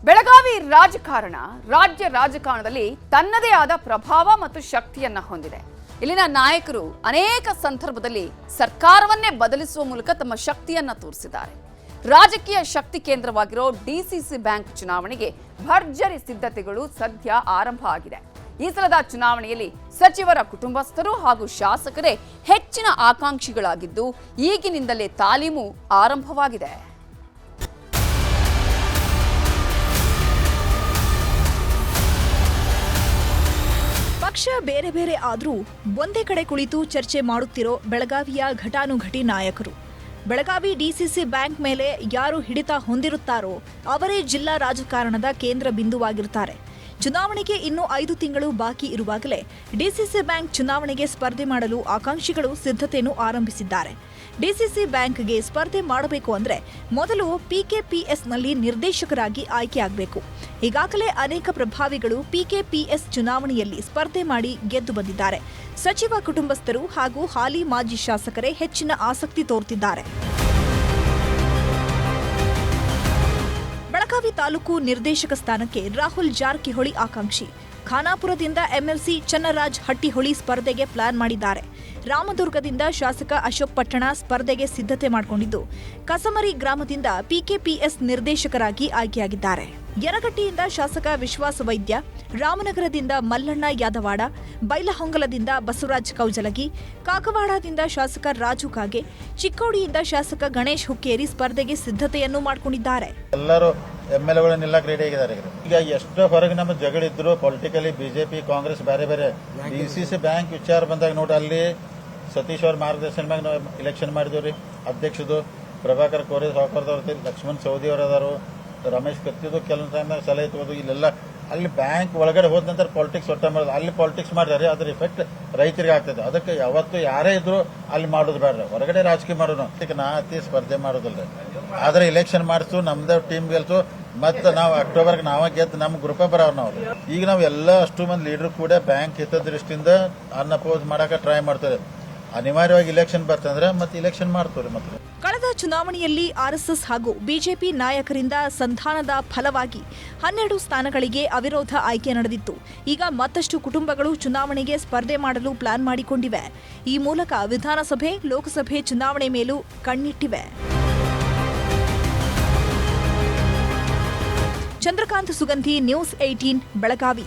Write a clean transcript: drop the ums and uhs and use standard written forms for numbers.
ಬೆಳಗಾವಿ ರಾಜಕಾರಣ ರಾಜ್ಯ ರಾಜಕಾರಣದಲ್ಲಿ ತನ್ನದೇ ಆದ ಪ್ರಭಾವ ಮತ್ತು ಶಕ್ತಿಯನ್ನ ಹೊಂದಿದೆ. ಇಲ್ಲಿನ ನಾಯಕರು ಅನೇಕ ಸಂದರ್ಭದಲ್ಲಿ ಸರ್ಕಾರವನ್ನೇ ಬದಲಿಸುವ ಮೂಲಕ ತಮ್ಮ ಶಕ್ತಿಯನ್ನ ತೋರಿಸಿದ್ದಾರೆ. ರಾಜಕೀಯ ಶಕ್ತಿ ಕೇಂದ್ರವಾಗಿರೋ ಡಿಸಿಸಿ ಬ್ಯಾಂಕ್ ಚುನಾವಣೆಗೆ ಭರ್ಜರಿ ಸಿದ್ಧತೆಗಳು ಸದ್ಯ ಆರಂಭ ಆಗಿದೆ. ಈ ಸಲದ ಚುನಾವಣೆಯಲ್ಲಿ ಸಚಿವರ ಕುಟುಂಬಸ್ಥರು ಹಾಗೂ ಶಾಸಕರೇ ಹೆಚ್ಚಿನ ಆಕಾಂಕ್ಷಿಗಳಾಗಿದ್ದು ಈಗಿನಿಂದಲೇ ತಾಲೀಮು ಆರಂಭವಾಗಿದೆ. ಪಕ್ಷ ಬೇರೆ ಬೇರೆ ಆದರೂ ಒಂದೇ ಕಡೆ ಕುಳಿತು ಚರ್ಚೆ ಮಾಡುತ್ತಿರೋ ಬೆಳಗಾವಿಯ ಘಟಾನುಘಟಿ ನಾಯಕರು. ಬೆಳಗಾವಿ ಡಿಸಿಸಿ ಬ್ಯಾಂಕ್ ಮೇಲೆ ಯಾರು ಹಿಡಿತ ಹೊಂದಿರುತ್ತಾರೋ ಅವರೇ ಜಿಲ್ಲಾ ರಾಜಕಾರಣದ ಕೇಂದ್ರ ಬಿಂದುವಾಗಿರುತ್ತಾರೆ. ಚುನಾವಣೆಗೆ ಇನ್ನೂ 5 ತಿಂಗಳು ಬಾಕಿ ಇರುವಾಗಲೇ ಡಿಸಿಸಿ ಬ್ಯಾಂಕ್ ಚುನಾವಣೆಗೆ ಸ್ಪರ್ಧೆ ಮಾಡಲು ಆಕಾಂಕ್ಷಿಗಳು ಸಿದ್ಧತೆಯನ್ನು ಆರಂಭಿಸಿದ್ದಾರೆ. ಡಿಸಿಸಿ ಬ್ಯಾಂಕ್ಗೆ ಸ್ಪರ್ಧೆ ಮಾಡಬೇಕು ಅಂದರೆ ಮೊದಲು ಪಿಕೆಪಿಎಸ್ನಲ್ಲಿ ನಿರ್ದೇಶಕರಾಗಿ ಆಯ್ಕೆಯಾಗಬೇಕು. ಈಗಾಗಲೇ ಅನೇಕ ಪ್ರಭಾವಿಗಳು ಪಿಕೆಪಿಎಸ್ ಚುನಾವಣೆಯಲ್ಲಿ ಸ್ಪರ್ಧೆ ಮಾಡಿ ಗೆದ್ದು ಬಂದಿದ್ದಾರೆ. ಸಚಿವ ಕುಟುಂಬಸ್ಥರು ಹಾಗೂ ಹಾಲಿ ಮಾಜಿ ಶಾಸಕರೇ ಹೆಚ್ಚಿನ ಆಸಕ್ತಿ ತೋರುತ್ತಿದ್ದಾರೆ. ಬೆಳಗಾವಿ ತಾಲೂಕು ನಿರ್ದೇಶಕ ಸ್ಥಾನಕ್ಕೆ ರಾಹುಲ್ ಜಾರಕಿಹೊಳಿ ಆಕಾಂಕ್ಷಿ. ಖಾನಾಪುರದಿಂದ ಎಂಎಲ್ಸಿ ಚನ್ನರಾಜ್ ಹಟ್ಟಿಹೊಳಿ ಸ್ಪರ್ಧೆಗೆ ಪ್ಲಾನ್ ಮಾಡಿದ್ದಾರೆ. ರಾಮದುರ್ಗದಿಂದ ಶಾಸಕ ಅಶೋಕ್ ಪಟ್ಟಣ ಸ್ಪರ್ಧೆಗೆ ಸಿದ್ಧತೆ ಮಾಡಿಕೊಂಡಿದ್ದು, ಕಸಮರಿ ಗ್ರಾಮದಿಂದ ಪಿಕೆಪಿಎಸ್ ನಿರ್ದೇಶಕರಾಗಿ ಆಯ್ಕೆಯಾಗಿದ್ದಾರೆ. ಯರಗಟ್ಟಿಯಿಂದ ಶಾಸಕ ವಿಶ್ವಾಸ ವೈದ್ಯ, ರಾಮನಗರದಿಂದ ಮಲ್ಲಣ್ಣ ಯಾದವಾಡ, ಬೈಲಹೊಂಗಲದಿಂದ ಬಸವರಾಜ್ ಕೌಜಲಗಿ, ಕಾಕವಾಡದಿಂದ ಶಾಸಕ ರಾಜು ಕಾಗೆ, ಚಿಕ್ಕೋಡಿಯಿಂದ ಶಾಸಕ ಗಣೇಶ್ ಹುಕ್ಕೇರಿ ಸ್ಪರ್ಧೆಗೆ ಸಿದ್ಧತೆಯನ್ನು ಮಾಡಿಕೊಂಡಿದ್ದಾರೆ. ಎಲ್ಲರೂ ಎಂಎಲ್ಎಗಳು ನಿಲ್ಲಕ್ಕೆ ರೆಡಿ ಆಗಿದ್ದಾರೆ. ಈಗ ಎಷ್ಟೋ ಹೊರಗೆ ನಮ್ಮ ಜಗಳಿದ್ರು ಪೊಲಿಟಿಕಲಿ ಬಿಜೆಪಿ ಕಾಂಗ್ರೆಸ್ ಬೇರೆ ಬೇರೆ ಡಿಸಿಸಿ ಬ್ಯಾಂಕ್ ವಿಚಾರ ಬಂದಾಗ ನೋಡಿ ಅಲ್ಲಿ ಸತೀಶ್ ಅವ್ರ ಮಾರ್ಗದರ್ಶನ ಮ್ಯಾಗ ನಾವು ಇಲೆಕ್ಷನ್ ಮಾಡಿದೇವ್ರಿ. ಅಧ್ಯಕ್ಷದು ಪ್ರಭಾಕರ್ ಕೋರೆ ಸಾವುಕಾರದವ್ರ, ಲಕ್ಷ್ಮಣ್ ಸೌದಿ ಅವರು ಅದಾರು, ರಮೇಶ್ ಕತ್ತಿದು ಕೆಲವೊಂದು ಟೈಮ್ನಾಗ ಸಲಹೆ ತಗೋದು. ಇಲ್ಲೆಲ್ಲ ಅಲ್ಲಿ ಬ್ಯಾಂಕ್ ಒಳಗಡೆ ಹೋದ ನಂತರ ಪಾಲಿಟಿಕ್ಸ್ ಒಟ್ಟ ಮಾಡೋದು. ಅಲ್ಲಿ ಪಾಲಿಟಿಕ್ಸ್ ಮಾಡಿದಾರೆ, ಅದ್ರ ಇಫೆಕ್ಟ್ ರೈತರಿಗೆ ಆಗ್ತದೆ. ಅದಕ್ಕೆ ಯಾವತ್ತು ಯಾರೇ ಇದ್ರು ಅಲ್ಲಿ ಮಾಡೋದು ಬೇಡ, ಹೊರಗಡೆ ರಾಜಕೀಯ ಮಾಡೋಣ. ನಾ ಅತಿ ಸ್ಪರ್ಧೆ ಮಾಡೋದಿಲ್ಲ, ಆದ್ರೆ ಇಲೆಕ್ಷನ್ ಮಾಡಿಸು, ನಮ್ದೇ ಟೀಮ್ ಗೆಲ್ಸು, ಮತ್ತೆ ನಾವು ಅಕ್ಟೋಬರ್ಗೆ ನಾವ ಗೆದ್ದು ನಮ್ಮ ಗ್ರೂಪ ಬರೋರು ನಾವು. ಈಗ ನಾವು ಎಲ್ಲ ಅಷ್ಟು ಮಂದಿ ಲೀಡರ್ ಕೂಡ ಬ್ಯಾಂಕ್ ಹಿತದೃಷ್ಟಿಯಿಂದ ಅನ್ಅಪೋಸ್ ಮಾಡಕ್ಕೆ ಟ್ರೈ ಮಾಡ್ತಾರೆ. ಅನಿವಾರ್ಯವಾಗಿ ಇಲೆಕ್ಷನ್ ಬರ್ತಂದ್ರೆ ಮತ್ತೆ ಇಲೆಕ್ಷನ್ ಮಾಡ್ತಾರೆ. ಮತ್ತೆ ಕಳೆದ ಚುನಾವಣೆಯಲ್ಲಿ ಆರ್ಎಸ್ಎಸ್ ಹಾಗೂ ಬಿಜೆಪಿ ನಾಯಕರಿಂದ ಸಂಧಾನದ ಫಲವಾಗಿ 12 ಸ್ಥಾನಗಳಿಗೆ ಅವಿರೋಧ ಆಯ್ಕೆ ನಡೆದಿತ್ತು. ಈಗ ಮತ್ತಷ್ಟು ಕುಟುಂಬಗಳು ಚುನಾವಣೆಗೆ ಸ್ಪರ್ಧೆ ಮಾಡಲು ಪ್ಲಾನ್ ಮಾಡಿಕೊಂಡಿವೆ. ಈ ಮೂಲಕ ವಿಧಾನಸಭೆ, ಲೋಕಸಭೆ ಚುನಾವಣೆ ಮೇಲೂ ಕಣ್ಣಿಟ್ಟಿವೆ. ಚಂದ್ರಕಾಂತ್ ಸುಗಂಧಿ, ನ್ಯೂಸ್ 18 ಬೆಳಗಾವಿ.